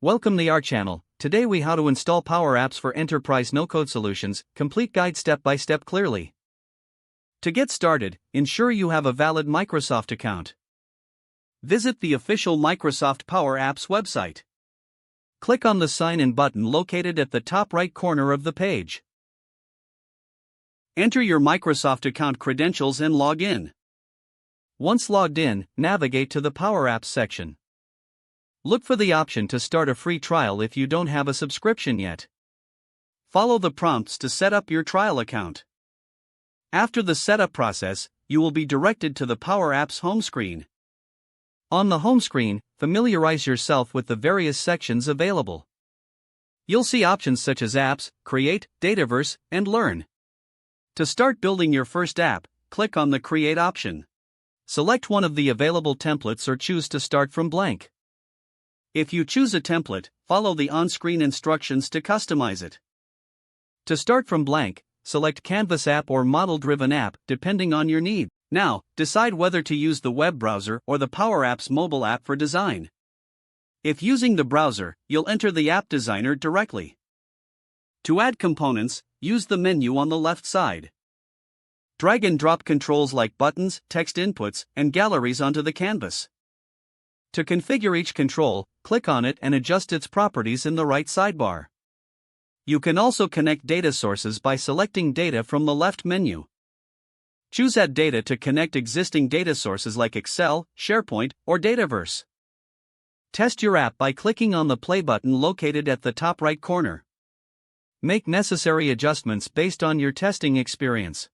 Welcome to our channel. Today we how to install Power Apps for enterprise no-code solutions, complete guide step by step clearly. To get started, ensure you have a valid Microsoft account. Visit the official Microsoft Power Apps website. Click on the Sign In button located at the top right corner of the page. Enter your Microsoft account credentials and log in. Once logged in, navigate to the Power Apps section. Look for the option to start a free trial if you don't have a subscription yet. Follow the prompts to set up your trial account. After the setup process, you will be directed to the Power Apps home screen. On the home screen, familiarize yourself with the various sections available. You'll see options such as Apps, Create, Dataverse, and Learn. To start building your first app, click on the Create option. Select one of the available templates or choose to start from blank. If you choose a template, follow the on-screen instructions to customize it. To start from blank, select Canvas app or model-driven app depending on your need. Now, decide whether to use the web browser or the Power Apps mobile app for design. If using the browser, you'll enter the app designer directly. To add components, use the menu on the left side. Drag and drop controls like buttons, text inputs, and galleries onto the canvas. To configure each control, click on it and adjust its properties in the right sidebar. You can also connect data sources by selecting data from the left menu. Choose Add Data to connect existing data sources like Excel, SharePoint, or Dataverse. Test your app by clicking on the play button located at the top right corner. Make necessary adjustments based on your testing experience.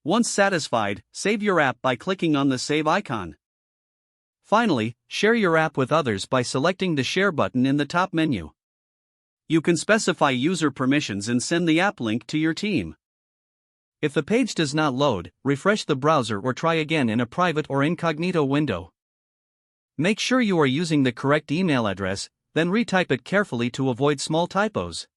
Once satisfied, save your app by clicking on the Save icon. Finally, share your app with others by selecting the Share button in the top menu. You can specify user permissions and send the app link to your team. If the page does not load, refresh the browser or try again in a private or incognito window. Make sure you are using the correct email address, then retype it carefully to avoid small typos.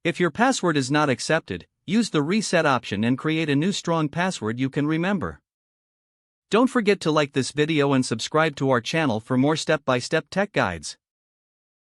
If your password is not accepted, use the Reset option and create a new strong password you can remember. Don't forget to like this video and subscribe to our channel for more step-by-step tech guides.